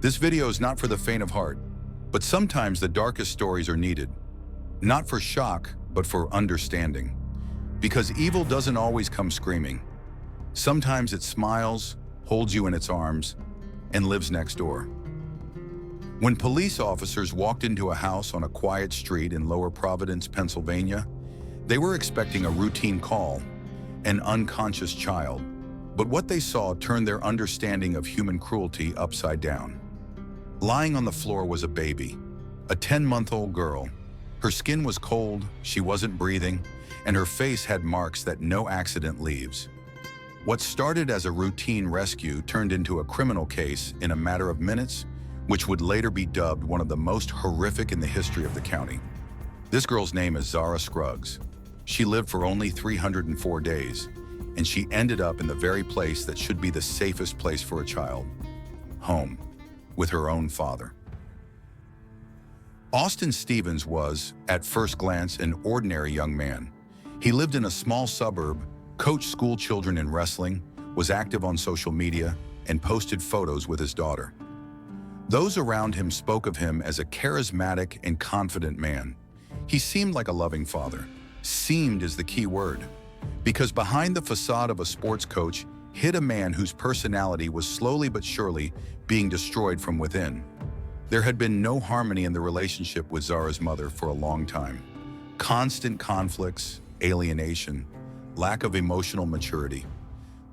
This video is not for the faint of heart, but sometimes the darkest stories are needed. Not for shock, but for understanding. Because evil doesn't always come screaming. Sometimes it smiles, holds you in its arms, and lives next door. When police officers walked into a house on a quiet street in Lower Providence, Pennsylvania, they were expecting a routine call, an unconscious child. But what they saw turned their understanding of human cruelty upside down. Lying on the floor was a baby, a 10-month-old girl. Her skin was cold, she wasn't breathing, and her face had marks that no accident leaves. What started as a routine rescue turned into a criminal case in a matter of minutes, which would later be dubbed one of the most horrific in the history of the county. This girl's name is Zara Skruggs. She lived for only 304 days, and she ended up in the very place that should be the safest place for a child, home, with her own father. Austin Stevens was, at first glance, an ordinary young man. He lived in a small suburb, coached school children in wrestling, was active on social media, and posted photos with his daughter. Those around him spoke of him as a charismatic and confident man. He seemed like a loving father. Seemed is the key word, because behind the facade of a sports coach hid a man whose personality was slowly but surely being destroyed from within. There had been no harmony in the relationship with Zara's mother for a long time. Constant conflicts, alienation, lack of emotional maturity.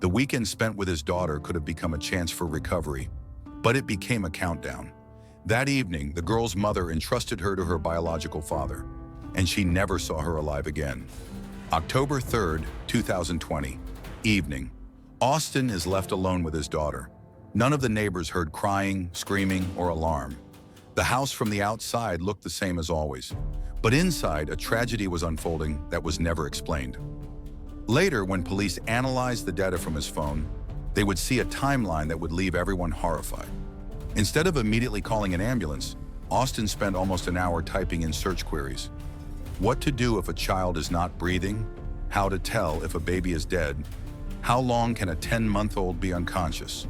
The weekend spent with his daughter could have become a chance for recovery, but it became a countdown. That evening, the girl's mother entrusted her to her biological father, and she never saw her alive again. October 3rd, 2020, evening. Austin is left alone with his daughter. None of the neighbors heard crying, screaming, or alarm. The house from the outside looked the same as always, but inside a tragedy was unfolding that was never explained. Later, when police analyzed the data from his phone, they would see a timeline that would leave everyone horrified. Instead of immediately calling an ambulance, Austin spent almost an hour typing in search queries. What to do if a child is not breathing? How to tell if a baby is dead? How long can a 10-month-old be unconscious?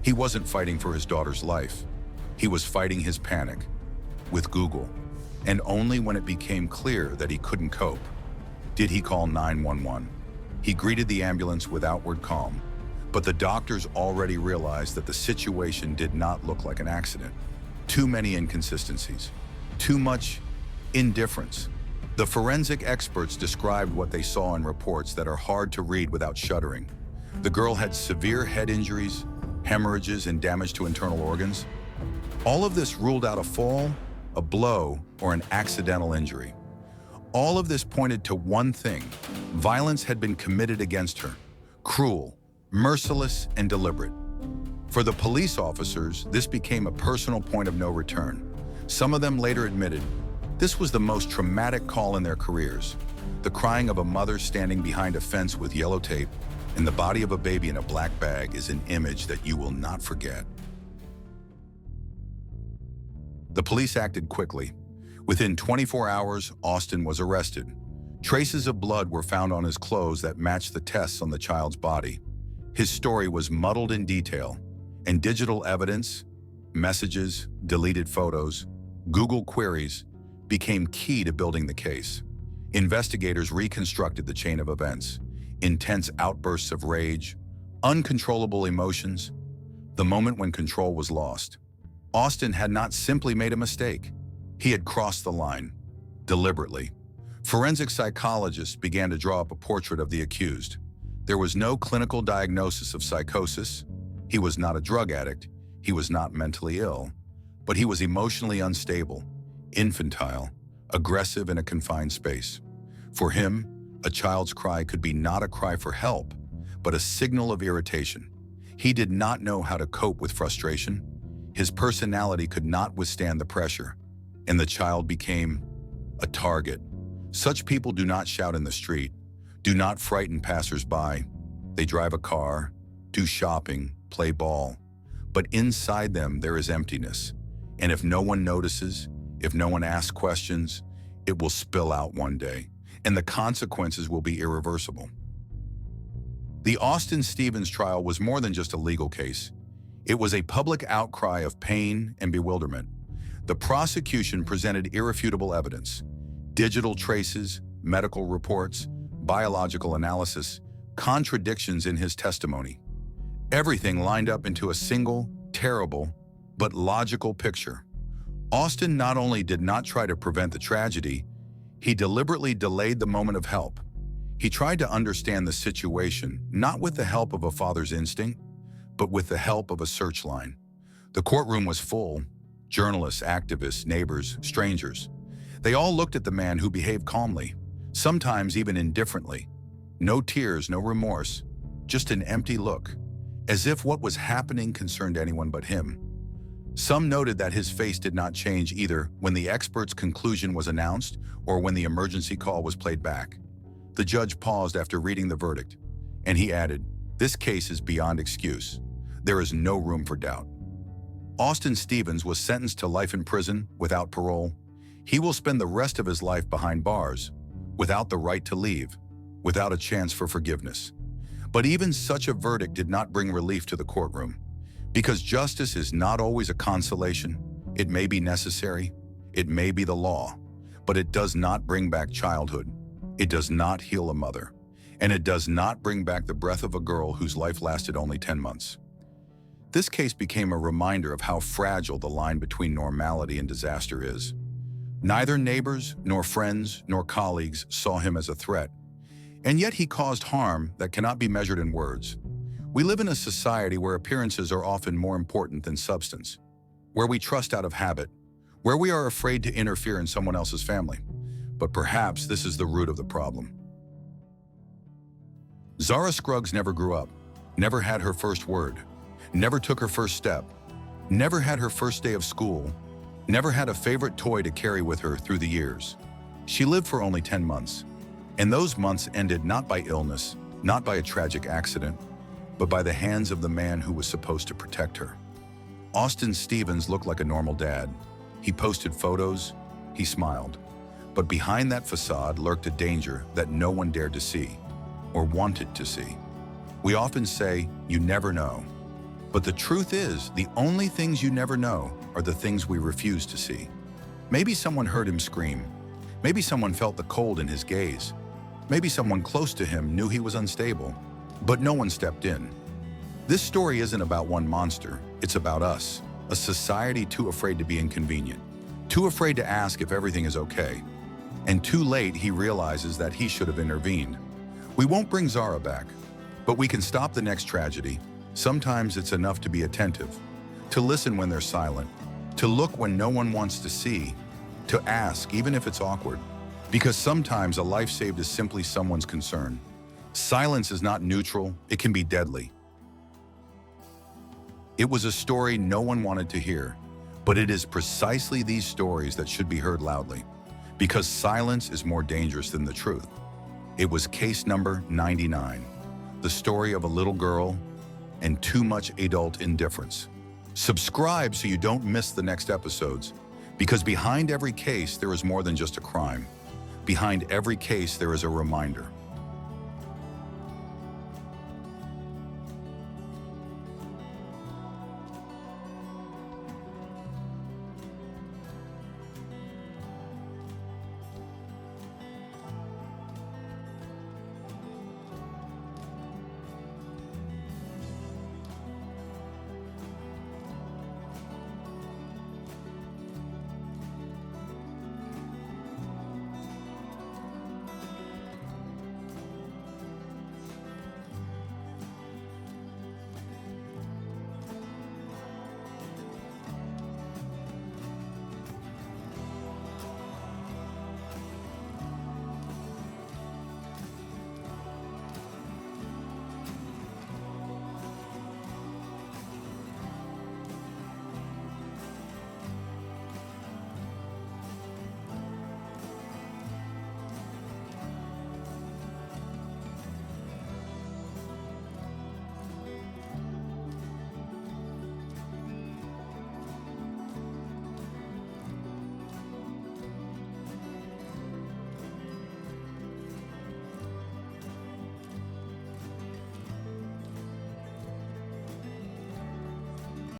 He wasn't fighting for his daughter's life. He was fighting his panic with Google. And only when it became clear that he couldn't cope did he call 911. He greeted the ambulance with outward calm, but the doctors already realized that the situation did not look like an accident. Too many inconsistencies, too much indifference. The forensic experts described what they saw in reports that are hard to read without shuddering. The girl had severe head injuries, hemorrhages, and damage to internal organs. All of this ruled out a fall, a blow, or an accidental injury. All of this pointed to one thing: violence had been committed against her, cruel, merciless, and deliberate. For the police officers, this became a personal point of no return. Some of them later admitted this was the most traumatic call in their careers. The crying of a mother standing behind a fence with yellow tape and the body of a baby in a black bag is an image that you will not forget. The police acted quickly. Within 24 hours, Austin was arrested. Traces of blood were found on his clothes that matched the tests on the child's body. His story was muddled in detail, and digital evidence, messages, deleted photos, Google queries became key to building the case. Investigators reconstructed the chain of events: intense outbursts of rage, uncontrollable emotions, the moment when control was lost. Austin had not simply made a mistake. He had crossed the line, deliberately. Forensic psychologists began to draw up a portrait of the accused. There was no clinical diagnosis of psychosis. He was not a drug addict. He was not mentally ill, but he was emotionally unstable, infantile, aggressive in a confined space. For him, a child's cry could be not a cry for help, but a signal of irritation. He did not know how to cope with frustration. His personality could not withstand the pressure, and the child became a target. Such people do not shout in the street, do not frighten passers-by. They drive a car, do shopping, play ball. But inside them there is emptiness. And if no one notices, if no one asks questions, it will spill out one day. and the consequences will be irreversible. The Austin Stevens trial was more than just a legal case. It was a public outcry of pain and bewilderment. The prosecution presented irrefutable evidence: digital traces, medical reports, biological analysis, contradictions in his testimony. Everything lined up into a single, terrible, but logical picture. Austin not only did not try to prevent the tragedy, he deliberately delayed the moment of help. He tried to understand the situation, not with the help of a father's instinct, but with the help of a search line. The courtroom was full: journalists, activists, neighbors, strangers. They all looked at the man who behaved calmly, sometimes even indifferently. No tears, no remorse, just an empty look, as if what was happening concerned anyone but him. Some noted that his face did not change either when the expert's conclusion was announced or when the emergency call was played back. The judge paused after reading the verdict, and he added, "This case is beyond excuse. There is no room for doubt." Austin Stevens was sentenced to life in prison without parole. He will spend the rest of his life behind bars, without the right to leave, without a chance for forgiveness. But even such a verdict did not bring relief to the courtroom. Because justice is not always a consolation. It may be necessary, it may be the law, but it does not bring back childhood. It does not heal a mother, and it does not bring back the breath of a girl whose life lasted only 10 months. This case became a reminder of how fragile the line between normality and disaster is. Neither neighbors, nor friends, nor colleagues saw him as a threat, and yet he caused harm that cannot be measured in words. We live in a society where appearances are often more important than substance, where we trust out of habit, where we are afraid to interfere in someone else's family. But perhaps this is the root of the problem. Zara Skruggs never grew up, never had her first word, never took her first step, never had her first day of school, never had a favorite toy to carry with her through the years. She lived for only 10 months, and those months ended not by illness, not by a tragic accident, but by the hands of the man who was supposed to protect her. Austin Stevens looked like a normal dad. He posted photos, he smiled. But behind that facade lurked a danger that no one dared to see, or wanted to see. We often say, "You never know." But the truth is, the only things you never know are the things we refuse to see. Maybe someone heard him scream. Maybe someone felt the cold in his gaze. Maybe someone close to him knew he was unstable, but no one stepped in. This story isn't about one monster, it's about us, a society too afraid to be inconvenient, too afraid to ask if everything is okay. And too late, he realizes that he should have intervened. We won't bring Zara back, but we can stop the next tragedy. Sometimes it's enough to be attentive, to listen when they're silent, to look when no one wants to see, to ask even if it's awkward. Because sometimes a life saved is simply someone's concern. Silence is not neutral, it can be deadly. It was a story no one wanted to hear, but it is precisely these stories that should be heard loudly. Because silence is more dangerous than the truth. It was case number 99, the story of a little girl and too much adult indifference. Subscribe so you don't miss the next episodes, because behind every case there is more than just a crime. Behind every case there is a reminder.